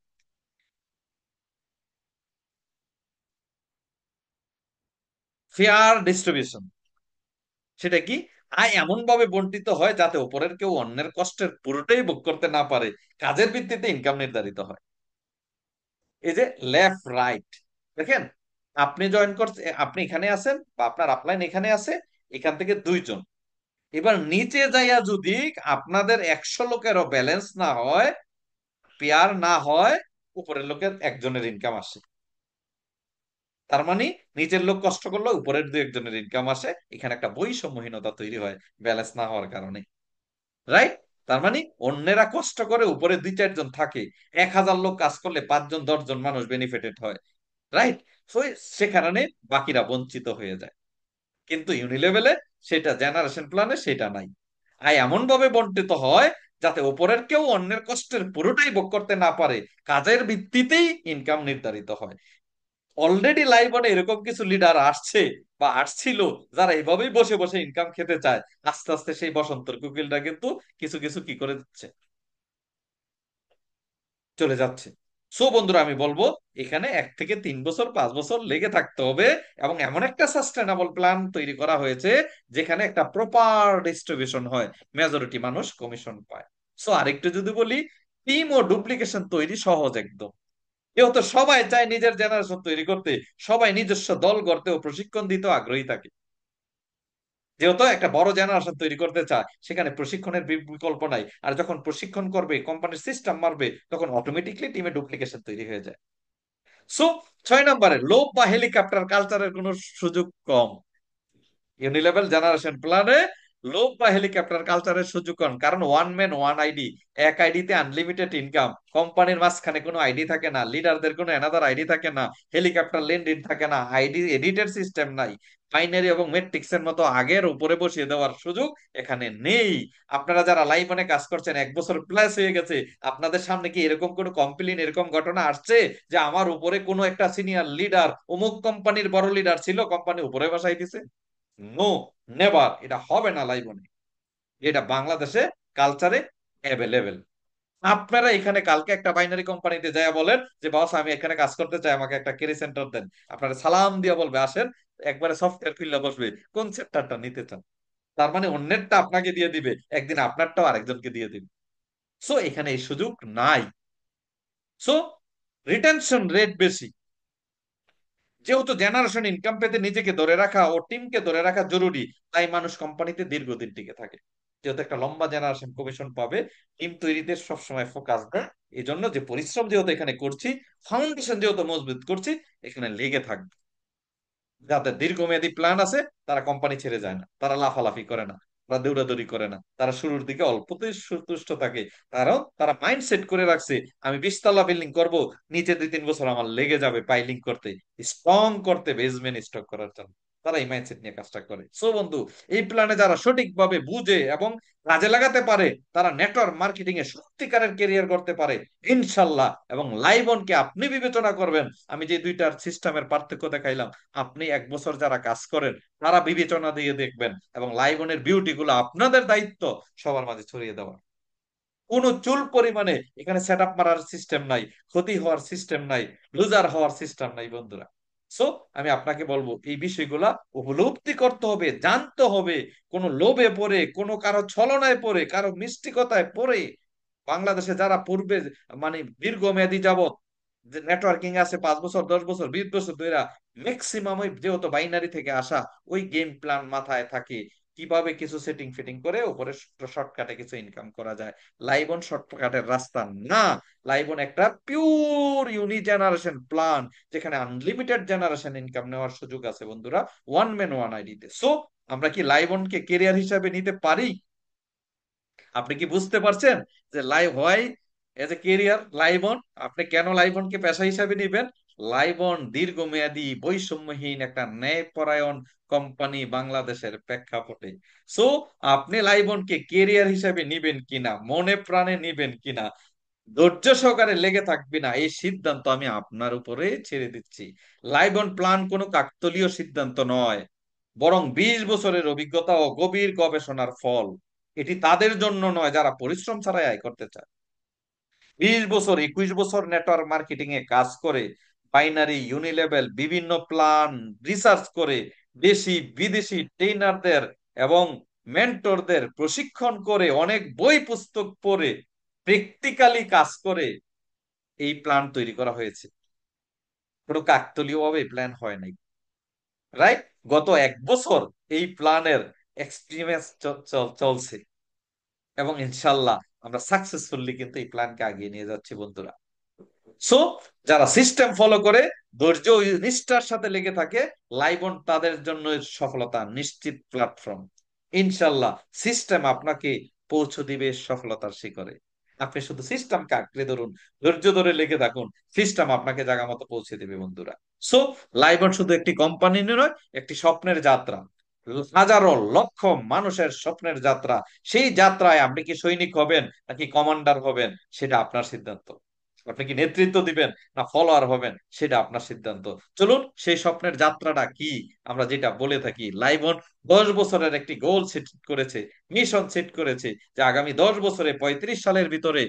Fair distribution. সেটা কি? আয় এমন ভাবে বন্টিত হয় যাতে উপরের কেউ অন্যের কষ্টের পুরোটাই ভোগ করতে না পারে। কাজের ভিত্তিতে ইনকাম নির্ধারিত হয়। এই যে লেফট রাইট, দেখেন, আপনি জয়েন করছে, আপনি এখানে আছেন বা আপনার আপলাইন এখানে আছে, এখান থেকে দুইজন। এবার নিচে যাইয়া যদি আপনাদের 100 লোকেরও ব্যালেন্স না হয়, পেয়ার না হয়, উপরের লোকের একজনের ইনকাম আসে। তার মানে নিচের লোক কষ্ট করলো, উপরের 2 একজনের ইনকাম আসে। এখানে একটা বৈষম্যহীনতা তৈরি হয় ব্যালেন্স না হওয়ার কারণে। রাইট? তার মানে অন্যেরা কষ্ট করে, উপরে 2 4 জন থাকে। 1,000 লোক কাজ করলে 5 জন 10 জন মানুষ বেনিফিটেড হয়। রাইট? সো সে কারণে বাকিরা বঞ্চিত হয়ে যায়। কিন্তু ইউনিলেভেলে, সেটা জেনারেশন প্ল্যানে সেটা নাই। আয় এমন ভাবে বন্টিত হয় যাতে উপরের কেউ অন্যের কষ্টের পুরোটাই ভোগ করতে না পারে। কাজের ভিত্তিতেই ইনকাম নির্ধারিত হয়। অলরেডি লাইভনে এরকম কিছু লিডার আসছে বা আসছিল, যারা এইভাবেই বসে বসে ইনকাম খেতে চায়। আস্তে আস্তে সেই বসন্তের কোকিলটা কিন্তু কিছু কিছু কি করে দিচ্ছে, চলে যাচ্ছে। সো বন্ধুরা, আমি বলবো এখানে 1 থেকে 3 বছর 5 বছর লেগে থাকতে হবে, এবং এমন একটা সাস্টেনেবল প্ল্যান তৈরি করা হয়েছে যেখানে একটা প্রপার ডিস্ট্রিবিউশন হয়, মেজরিটি মানুষ কমিশন পায়। সো আরেকটু যদি বলি, টিম ও ডুপ্লিকেশন তৈরি সহজ একদম। যেহেতু সবাই চায় নিজের জেনারেশন তৈরি করতে, সবাই নিজস্ব দল গড়তে ও প্রশিক্ষণ দিতে আগ্রহী থাকে। যেহেতু একটা বড় জেনারেশন তৈরি করতে চায়, সেখানে প্রশিক্ষণের বিকল্প নাই। আর যখন প্রশিক্ষণ করবে, কোম্পানির সিস্টেম মারবে, তখন অটোমেটিকলি টিমে ডুপ্লিকেশন তৈরি হয়ে যায়। সো 6 নম্বরে, লোভ বা হেলিকপ্টার কালচারের কোনো সুযোগ কম। ইউনিলেভেল জেনারেশন প্ল্যানে লোভ বা হেলিকপ্টার কালচারের সুযোগ কম, কারণ ওয়ান ম্যান ওয়ান আইডি, এক আইডিতে আনলিমিটেড ইনকাম। কোম্পানির মাঝখানে কোনো আইডি থাকে না, লিডারদের কোনো অ্যানাদার আইডি থাকে না, হেলিকপ্টার লেনদেন থাকে না, আইডি এডিটের সিস্টেম নাই। বাইনারি এবং ম্যাট্রিক্স এর মতো আগের উপরে বসিয়ে দেওয়ার সুযোগ এখানে নেই। আপনারা যারা লাইভনে কাজ করছেন, 1 বছর প্লাস হয়ে গেছে, আপনাদের সামনে কি এরকম কোনো কমপ্লেন, এরকম ঘটনা আসছে যে আমার উপরে কোনো একটা সিনিয়র লিডার, অমুক কোম্পানির বড় লিডার ছিল, কোম্পানি উপরে বসাই দিছে? নো, নেভার, এটা হবে না লাইবনে। এটা বাংলাদেশে কালচারে অ্যাভেলেবেল। আপনারা এখানে কালকে একটা বাইনারি কোম্পানিতে যায় বলেন যে বস আমি এখানে কাজ করতে চাই, আমাকে একটা কেরি সেন্টার দেন। আপনারা সালাম দিয়ে বলবে আসেন, একবারে সফটওয়্যার খুললে বসবে, কোন সেক্টরটা নিতে চান। তার মানে অন্যেরটা আপনাকে দিয়ে দিবে, একদিন আপনারটাও আরেকজনকে দিয়ে দিবে। সো এখানে এই সুযোগ নাই। সো রিটেনশন রেট বেশি। যেহেতু জেনারেশন ইনকাম পেতে নিজেকে ধরে রাখা ও টিমকে ধরে রাখা জরুরি, তাই মানুষ কোম্পানিতে দীর্ঘদিন টিকে থাকে। যেহেতু একটা লম্বা জেনারেশন কমিশন পাবে, টিম তৈরিতে সবসময় ফোকাস দেয়। এই জন্য যে পরিশ্রম যেহেতু এখানে করছি, ফাউন্ডেশন যেহেতু মজবুত করছি, এখানে লেগে থাকবে। যাদের দীর্ঘমেয়াদী প্ল্যান আছে, তারা কোম্পানি ছেড়ে যায় না, তারা লাফালাফি করে না, তারা দৌড়াদৌড়ি করে না, তারা শুরুর দিকে অল্পতেই সন্তুষ্ট থাকে। তারা মাইন্ড সেট করে রাখছে, আমি 20 তলা বিল্ডিং করব, নিচে 2-3 বছর আমার লেগে যাবে পাইলিং করতে, স্ট্রং করতে, বেসমেন্ট স্টক করার জন্য। তারা এই মাইন্ডসেট নিয়ে কাজটা করে। সো বন্ধু, এই প্ল্যানে যারা সঠিকভাবে বুঝে এবং কাজে লাগাতে পারে, তারা নেটওয়ার্ক মার্কেটিং এ সত্যিকারের কেরিয়ার করতে পারে ইনশাল্লাহ। এবং লাইভ অনকে আপনি বিবেচনা করবেন। আমি যে দুইটার সিস্টেমের পার্থক্য দেখাইলাম, আপনি 1 বছর যারা কাজ করেন, তারা বিবেচনা দিয়ে দেখবেন। এবং লাইবনের বিউটি গুলো আপনাদের দায়িত্ব সবার মাঝে ছড়িয়ে দেওয়া। কোনো চুল পরিমাণে এখানে সেট আপ মারার সিস্টেম নাই, ক্ষতি হওয়ার সিস্টেম নাই, লুজার হওয়ার সিস্টেম নাই বন্ধুরা। সো আমি আপনাকে বলবো, এই বিষয়গুলা উপলব্ধি করতে হবে, জানতে হবে। কোনো লোভে পড়ে, কোনো কারো ছলনায় পড়ে, কারো মিষ্টিকতায় পড়ে বাংলাদেশে যারা পূর্বে মানে দীর্ঘমেয়াদী যাবত যে নেটওয়ার্কিং আছে 5 বছর, 10 বছর, 20 বছর ধরে, ম্যাক্সিমাম ওই যেহেতু বাইনারি থেকে আসা, ওই গেম প্ল্যান মাথায় থাকে, কিভাবে কিছু সেটিং ফিটিং করে উপরে শর্টকাটে কিছু ইনকাম করা যায়। লাইবন শর্টকাটের রাস্তা না। লাইবন একটা পিওর ইউনি জেনারেশন প্ল্যান, যেখানে আনলিমিটেড জেনারেশন ইনকাম নেওয়ার সুযোগ আছে বন্ধুরা, ওয়ান ম্যান ওয়ান আইডিতে। সো আমরা কি লাইবনকে কেরিয়ার হিসাবে নিতে পারি? আপনি কি বুঝতে পারছেন যে লাইভ হয় এজ এ কেরিয়ার লাইবন? আপনি কেন লাইবনকে পেশা হিসাবে নেবেন? লাইবন দীর্ঘমেয়াদী বৈষম্যহীন একটা ন্যায়পরায়ণ কোম্পানি বাংলাদেশের প্রেক্ষাপটে। সো আপনি লাইবনকে কেরিয়ার হিসাবে নিবেন কিনা, মনে প্রাণে নিবেন কিনা, ধৈর্য সহকারে লেগে থাকবে না, এই সিদ্ধান্ত আমি আপনার উপরে ছেড়ে দিচ্ছি। লাইবন প্ল্যান কোনো কাকতালীয় সিদ্ধান্ত নয়, বরং 20 বছরের অভিজ্ঞতা ও গভীর গবেষণার ফল। এটি তাদের জন্য নয় যারা পরিশ্রম ছাড়াই আয় করতে চায়। 20 বছর, 21 বছর নেটওয়ার্ক মার্কেটিং এ কাজ করে, বাইনারি, ইউনিলেভেল বিভিন্ন প্ল্যান রিসার্চ করে, দেশি বিদেশি ট্রেনারদের এবং মেন্টরদের প্রশিক্ষণ করে, অনেক বই পুস্তক পড়ে, প্র্যাকটিক্যালি কাজ করে এই প্ল্যান তৈরি করা হয়েছে। কোনো কাকতালীয় ভাবে প্ল্যান হয় নাই। রাইট? গত 1 বছর এই প্ল্যানের এক্সপেরিমেন্স চলছে, এবং ইনশাল্লাহ আমরা সাকসেসফুলি কিন্তু এই প্ল্যানকে আগিয়ে নিয়ে যাচ্ছি বন্ধুরা। সো যারা সিস্টেম ফলো করে, ধৈর্য ও নিষ্ঠার সাথে লেগে থাকে, লাইবন তাদের জন্য সফলতা নিশ্চিত প্ল্যাটফর্ম। ইনশাল্লাহ সিস্টেম আপনাকে পৌঁছে দিবে সফলতার শিখরে। আপনি শুধু সিস্টেমকে আঁকড়ে ধরুন, ধৈর্য ধরে লেগে থাকুন, সিস্টেম আপনাকে জায়গা মতো পৌঁছে দিবে বন্ধুরা। সো লাইবন শুধু একটি কোম্পানি নয়, একটি স্বপ্নের যাত্রা, হাজারো লক্ষ মানুষের স্বপ্নের যাত্রা। সেই যাত্রায় আপনি কি সৈনিক হবেন নাকি কমান্ডার হবেন, সেটা আপনার সিদ্ধান্ত। আপনি কি নেতৃত্ব দিবেন না ফলোয়ার হবেন, সেটা আপনার সিদ্ধান্ত। চলুন, সেই স্বপ্নের যাত্রাটা কি? আমরা যেটা বলে থাকি, লাইবন 10 বছরের একটি গোল সেট করেছে, মিশন সেট করেছে, যে আগামী 10 বছরে 35 সালের ভিতরে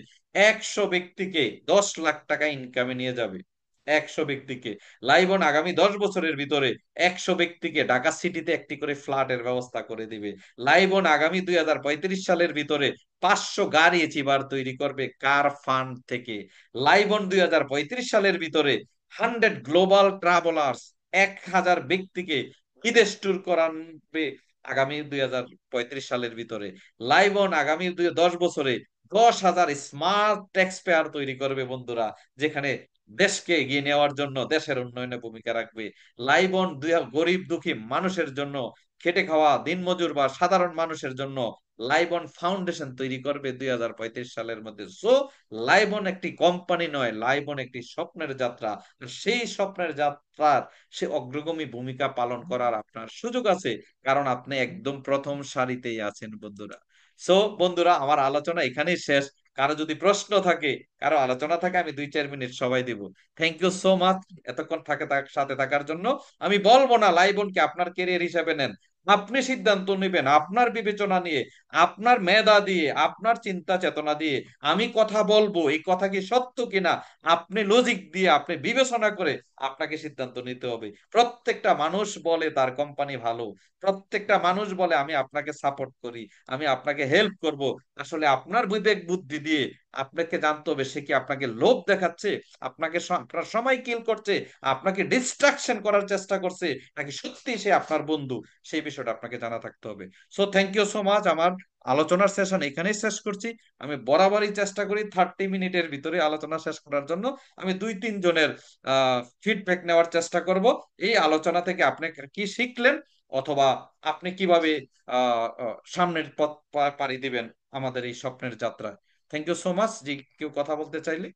100 ব্যক্তিকে 10 লাখ টাকা ইনকামে নিয়ে যাবে। 100 ব্যক্তিকে। লাইবন আগামী 10 বছরের ভিতরে 100 ব্যক্তিকে ঢাকা সিটিতে একটি করে ফ্ল্যাটের ব্যবস্থা করে দিবে। লাইবন আগামী 2035 সালের ভিতরে 500 গাড়ি চিবার তৈরি করবে কার ফান্ড থেকে। লাইবন 2035 সালের ভিতরে 100 গ্লোবাল ট্রাভেলার্স, 1000 ব্যক্তিকে বিদেশ ট্যুর করাবে আগামী 2035 সালের ভিতরে। লাইবন আগামী 10 বছরে 10,000 স্মার্ট ট্যাক্স পেয়ার তৈরি করবে বন্ধুরা, যেখানে দেশকে এগিয়ে নেওয়ার জন্য দেশের উন্নয়নে ভূমিকা রাখবে। লাইবন গরিব দুঃখী মানুষের জন্য, খেটে খাওয়া দিনমজুর বা সাধারণ মানুষের জন্য লাইবন ফাউন্ডেশন তৈরি করবে 2035 সালের মধ্যে। সো লাইবন একটি কোম্পানি নয়, লাইবন একটি স্বপ্নের যাত্রা। আর সেই স্বপ্নের যাত্রার সে অগ্রগামী ভূমিকা পালন করার আপনার সুযোগ আছে, কারণ আপনি একদম প্রথম সারিতেই আছেন বন্ধুরা। সো বন্ধুরা, আমার আলোচনা এখানেই শেষ। কারো যদি প্রশ্ন থাকে, কারো আলোচনা থাকে, আমি 2-4 মিনিট সবাই দিব। থ্যাংক ইউ সো মাচ এতক্ষণ সাথে থাকার জন্য। আমি বলবো না লাইবনকে আপনার কেরিয়ার হিসেবে নেন, আপনি সিদ্ধান্ত নেবেন আপনার বিবেচনা নিয়ে, আপনার মেধা দিয়ে, আপনার চিন্তা চেতনা দিয়ে। আমি কথা বলবো, এই কথা কি সত্য কিনা, আপনি লজিক দিয়ে, আপনি বিবেচনা করে আপনাকে সিদ্ধান্ত নিতে হবে। প্রত্যেকটা মানুষ বলে তার কোম্পানি ভালো, প্রত্যেকটা মানুষ বলে আমি আপনাকে সাপোর্ট করি, আমি আপনাকে হেল্প করব। আসলে আপনার বিবেক বুদ্ধি দিয়ে আপনাকে জানতে হবে সে কি আপনাকে লোভ দেখাচ্ছে, আপনাকে আপনার সময় কিল করছে, আপনাকে ডিস্ট্রাকশন করার চেষ্টা করছে, নাকি সত্যি সে আপনার বন্ধু। সেই বিষয়টা আপনাকে জানা থাকতে হবে। So thank you so much. আমার আলোচনার সেশন এখানেই শেষ করছি। আমি বরাবরই চেষ্টা করি 30 মিনিটের ভিতরে আলোচনা শেষ করার জন্য। আমি 2-3 জনের ফিডব্যাক নেওয়ার চেষ্টা করব। এই আলোচনা থেকে আপনি কি শিখলেন, অথবা আপনি কিভাবে সামনের পথ পাড়ি দিবেন আমাদের এই স্বপ্নের যাত্রা। Thank you so much. জি, কেউ কথা বলতে চাইলে।